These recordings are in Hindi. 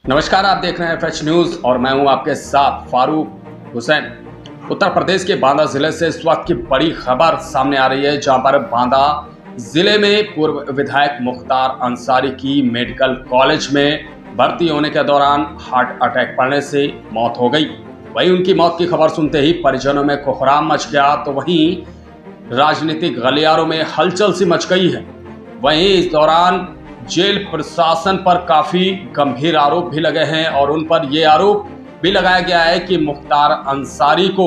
नमस्कार, आप देख रहे हैं फ्रेश न्यूज और मैं हूं आपके साथ फारूक हुसैन। उत्तर प्रदेश के बांदा जिले से इस वक्त की बड़ी खबर सामने आ रही है, जहां पर बांदा जिले में पूर्व विधायक मुख्तार अंसारी की मेडिकल कॉलेज में भर्ती होने के दौरान हार्ट अटैक पड़ने से मौत हो गई। वहीं उनकी मौत की खबर सुनते ही परिजनों में कोहराम मच गया, तो वहीं राजनीतिक गलियारों में हलचल सी मच गई है। वहीं इस दौरान जेल प्रशासन पर काफी गंभीर आरोप भी लगे हैं और उन पर यह आरोप भी लगाया गया है कि मुख्तार अंसारी को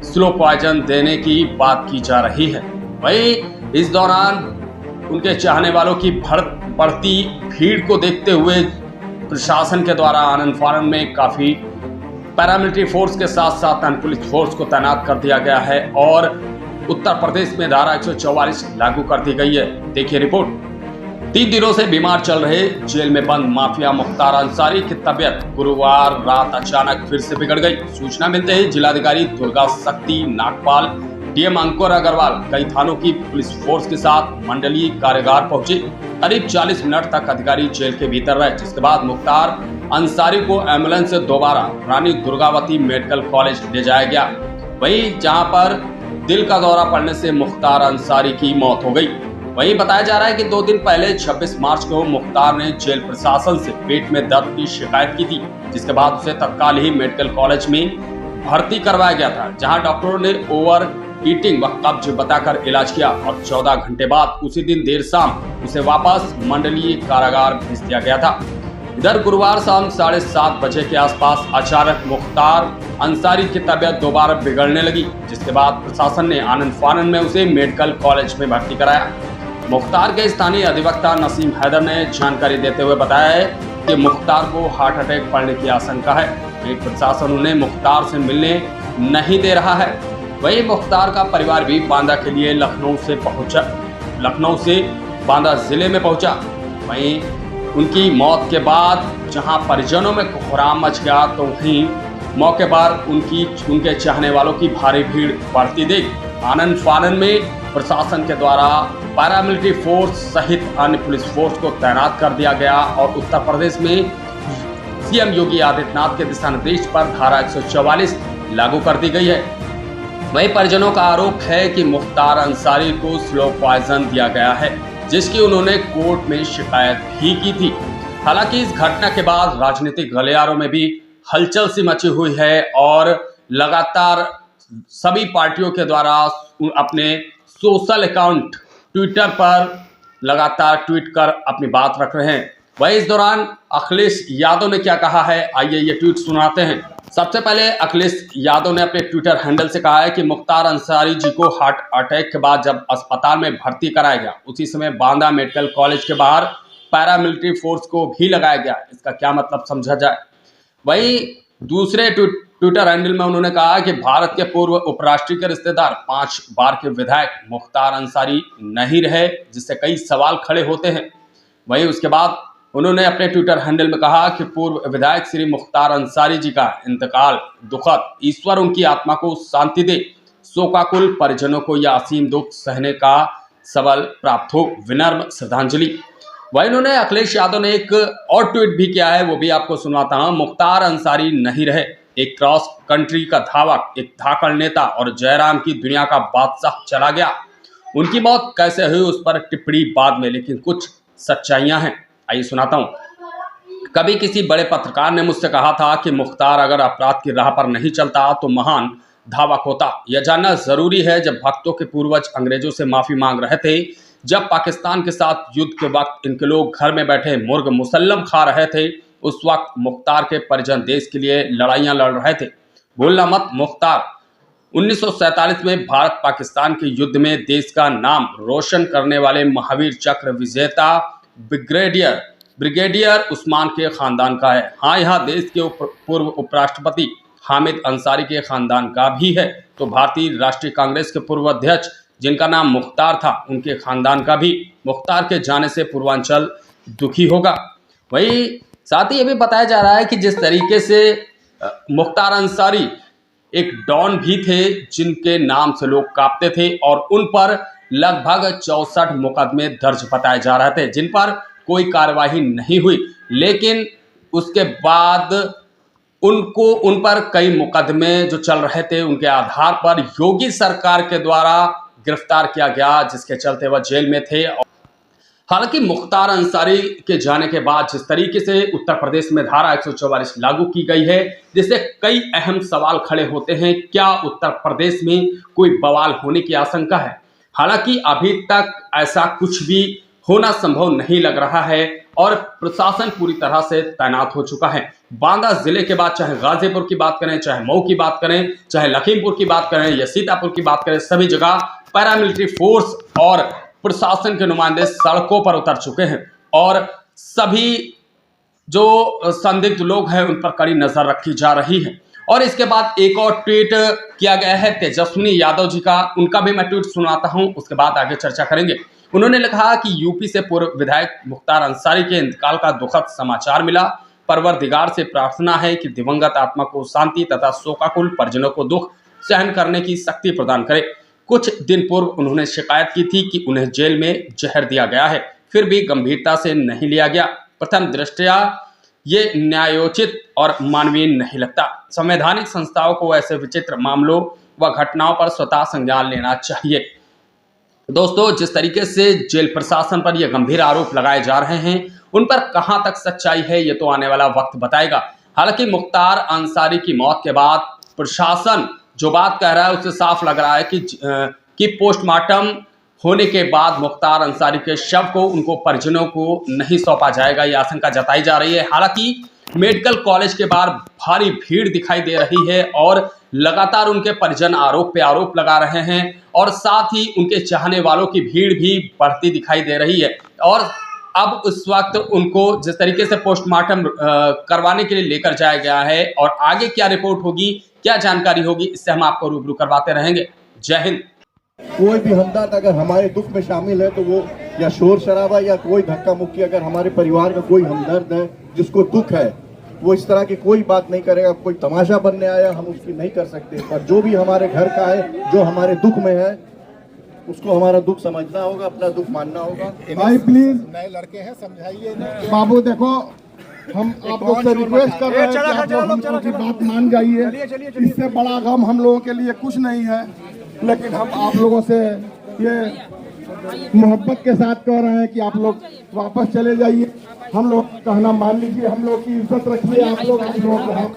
स्लो पॉइजन देने की बात की जा रही है। वहीं इस दौरान उनके चाहने वालों की बढ़ती भीड़ को देखते हुए प्रशासन के द्वारा आनन फानन में काफी पैरामिलिट्री फोर्स के साथ साथ अन्य पुलिस फोर्स को तैनात कर दिया गया है और उत्तर प्रदेश में धारा 144 लागू कर दी गई है। देखिए रिपोर्ट। 3 दिनों से बीमार चल रहे जेल में बंद माफिया मुख्तार अंसारी की तबीयत गुरुवार रात अचानक फिर से बिगड़ गई। सूचना मिलते ही जिलाधिकारी दुर्गा शक्ति नागपाल, डीएम अंकुर अग्रवाल कई थानों की पुलिस फोर्स के साथ मंडलीय कारागार पहुंचे। करीब 40 मिनट तक अधिकारी जेल के भीतर रहे, जिसके बाद मुख्तार अंसारी को एम्बुलेंस से दोबारा रानी दुर्गावती मेडिकल कॉलेज ले जाया गया। वहीं जहां पर दिल का दौरा पड़ने से मुख्तार अंसारी की मौत हो गई। वहीं बताया जा रहा है कि 2 दिन पहले 26 मार्च को मुख्तार ने जेल प्रशासन से पेट में दर्द की शिकायत की थी, जिसके बाद उसे तत्काल ही मेडिकल कॉलेज में भर्ती करवाया गया था, जहां डॉक्टरों ने ओवर ईटिंग व कब्ज बताकर इलाज किया और 14 घंटे बाद उसी दिन देर शाम उसे वापस मंडलीय कारागार भेज दिया गया था। इधर गुरुवार शाम 7:30 बजे के आसपास अचानक मुख्तार अंसारी की तबीयत दोबारा बिगड़ने लगी, जिसके बाद प्रशासन ने आनन फानन में उसे मेडिकल कॉलेज में भर्ती कराया। मुख्तार के स्थानीय अधिवक्ता नसीम हैदर ने जानकारी देते हुए बताया है कि मुख्तार को हार्ट अटैक पड़ने की आशंका है। एक प्रशासन उन्हें मुख्तार से मिलने नहीं दे रहा है। वहीं मुख्तार का परिवार भी बांदा के लिए लखनऊ से बांदा जिले में पहुंचा। वहीं उनकी मौत के बाद जहां परिजनों में कोहराम मच गया, तो वहीं मौके पर उनके चाहने वालों की भारी भीड़ बढ़ती देख आनन फानन में प्रशासन के द्वारा पैरामिलिट्री फोर्स सहित अन्य पुलिस फोर्स को तैनात कर दिया गया और उत्तर प्रदेश में सीएम योगी आदित्यनाथ के दिशा निर्देश पर धारा 144 लागू कर दी गई है। वहीं परिजनों का आरोप है कि मुख्तार अंसारी को स्लो पॉइजन दिया गया है, जिसकी उन्होंने कोर्ट में शिकायत भी की थी। हालांकि इस घटना के बाद राजनीतिक गलियारों में भी हलचल सी मची हुई है और लगातार सभी पार्टियों के द्वारा अपने सोशल अकाउंट ट्विटर पर लगातार ट्वीट कर अपनी बात रख रहे हैं। वहीं इस दौरान अखिलेश यादव ने क्या कहा है, आइए ये ट्वीट सुनाते हैं। सबसे पहले अखिलेश यादव ने अपने ट्विटर हैंडल से कहा है कि मुख्तार अंसारी जी को हार्ट अटैक के बाद जब अस्पताल में भर्ती कराया गया, उसी समय बांदा मेडिकल कॉलेज के बाहर पैरामिलिट्री फोर्स को भी लगाया गया। इसका क्या मतलब समझा जाए। वहीं दूसरे ट्विटर हैंडल में उन्होंने कहा कि भारत के पूर्व उपराष्ट्रपति के रिश्तेदार 5 बार के विधायक मुख्तार अंसारी नहीं रहे, जिससे कई सवाल खड़े होते हैं। वहीं उसके बाद उन्होंने अपने ट्विटर हैंडल में कहा कि पूर्व विधायक श्री मुख्तार अंसारी जी का इंतकाल दुखद, ईश्वर उनकी आत्मा को शांति दे, शोकाकुल परिजनों को यह असीम दुख सहने का सबल प्राप्त हो, विनम्र श्रद्धांजलि। वहीं उन्होंने अखिलेश यादव ने एक और ट्वीट भी किया है, वो भी आपको सुनाता हूं। मुख्तार अंसारी नहीं रहे, एक क्रॉस कंट्री का धावक, एक धाकड़ नेता और जयराम की दुनिया का बादशाह चला गया। उनकी मौत कैसे हुई उस पर टिप्पणी बाद में, लेकिन कुछ सच्चाइयां हैं, आइए सुनाता हूं। कभी किसी बड़े पत्रकार ने मुझसे कहा था कि मुख्तार अगर अपराध की राह पर नहीं चलता तो महान धावक होता। यह जानना जरूरी है, जब भक्तों के पूर्वज अंग्रेजों से माफी मांग रहे थे, जब पाकिस्तान के साथ युद्ध के वक्त इनके लोग घर में बैठे मुर्ग मुसल्लम खा रहे थे, उस वक्त मुख्तार के परिजन देश के लिए लड़ाइयां लड़ रहे थे। भूलना मत, मुख्तार 1947 में भारत पाकिस्तान के युद्ध में देश का नाम रोशन करने वाले महावीर चक्र विजेता ब्रिगेडियर उस्मान के खानदान का है। हाँ, यहाँ देश के पूर्व उपराष्ट्रपति हामिद अंसारी के खानदान का भी है। तो भारतीय राष्ट्रीय कांग्रेस के पूर्व अध्यक्ष जिनका नाम मुख्तार था, उनके खानदान का भी मुख्तार के जाने से पूर्वांचल दुखी होगा। वही साथ ही ये भी बताया जा रहा है कि जिस तरीके से मुख्तार अंसारी एक डॉन भी थे, जिनके नाम से लोग कांपते थे और उन पर लगभग 64 मुकदमे दर्ज बताए जा रहे थे, जिन पर कोई कार्यवाही नहीं हुई, लेकिन उसके बाद उन पर कई मुकदमे जो चल रहे थे, उनके आधार पर योगी सरकार के द्वारा गिरफ्तार किया गया, जिसके चलते वह जेल में थे। हालांकि मुख्तार अंसारी के जाने के बाद जिस तरीके से उत्तर प्रदेश में धारा 144 लागू की गई है, जिससे कई अहम सवाल खड़े होते हैं। क्या उत्तर प्रदेश में कोई बवाल होने की आशंका है? हालांकि अभी तक ऐसा कुछ भी होना संभव नहीं लग रहा है और प्रशासन पूरी तरह से तैनात हो चुका है। बांदा जिले के बाद चाहे गाजीपुर की बात करें, चाहे मऊ की बात करें, चाहे लखीमपुर की बात करें या सीतापुर की बात करें, सभी जगह पैरामिलिट्री फोर्स और प्रशासन के नुमाइंदे सड़कों पर उतर चुके हैं और सभी जो संदिग्ध लोग हैं उन पर कड़ी नजर रखी जा रही है। और इसके बाद एक और ट्वीट किया गया है तेजस्विनी यादव जी का, उनका भी मैं ट्वीट सुनाता हूं, उसके बाद आगे चर्चा करेंगे। उन्होंने लिखा कि यूपी से पूर्व विधायक मुख्तार अंसारी के इंतकाल का दुखद समाचार मिला। परवरदिगार से प्रार्थना है कि दिवंगत आत्मा को शांति तथा शोकाकुल परिजनों को दुख सहन करने की शक्ति प्रदान करे। कुछ दिन पूर्व उन्होंने शिकायत की थी कि उन्हें जेल में जहर दिया गया है, फिर भी गंभीरता से नहीं लिया गया। प्रथम दृष्टया ये न्यायोचित और मानवीय नहीं लगता। संवैधानिक संस्थाओं को ऐसे विचित्र मामलों व घटनाओं पर स्वतः संज्ञान लेना चाहिए। दोस्तों, जिस तरीके से जेल प्रशासन पर यह गंभीर आरोप लगाए जा रहे हैं, उन पर कहां तक सच्चाई है ये तो आने वाला वक्त बताएगा। हालांकि मुख्तार अंसारी की मौत के बाद प्रशासन जो बात कह रहा है उससे साफ लग रहा है कि पोस्टमार्टम होने के बाद मुख्तार अंसारी के शव को उनको परिजनों को नहीं सौंपा जाएगा, ये आशंका जताई जा रही है। हालांकि मेडिकल कॉलेज के बाहर भारी भीड़ दिखाई दे रही है और लगातार उनके परिजन आरोप पे आरोप लगा रहे हैं और साथ ही उनके चाहने वालों की भीड़ भी बढ़ती दिखाई दे रही है। और अब उस वक्त उनको जिस तरीके से पोस्टमार्टम करवाने के लिए लेकर जाया गया है और आगे क्या रिपोर्ट होगी, क्या जानकारी होगी, इससे हम आपको रूबरू करवाते रहेंगे। जय हिंद। कोई भी हमदर्द अगर हमारे दुख में शामिल है तो वो या शोर शराबा या कोई धक्का मुक्की, अगर हमारे परिवार का कोई हमदर्द है जिसको दुख है, वो इस तरह की कोई बात नहीं करेगा। कोई तमाशा बनने आया हम उसकी नहीं कर सकते, पर जो भी हमारे घर का है, जो हमारे दुख में है, उसको हमारा दुख समझना होगा, अपना दुख मानना होगा। भाई प्लीज, नए लड़के हैं, समझाइए बाबू। देखो, हम आप लोग से रिक्वेस्ट कर रहे हैं कि आप लोग हम लोगों की बात मान जाइए। इससे बड़ा गम हम लोगों के लिए कुछ नहीं है, लेकिन हम आप लोगों से ये मोहब्बत के साथ कह रहे हैं कि आप लोग वापस चले जाइए। हम लोग कहना मान लीजिए, हम लोग की इज्जत रखिए। आप लोग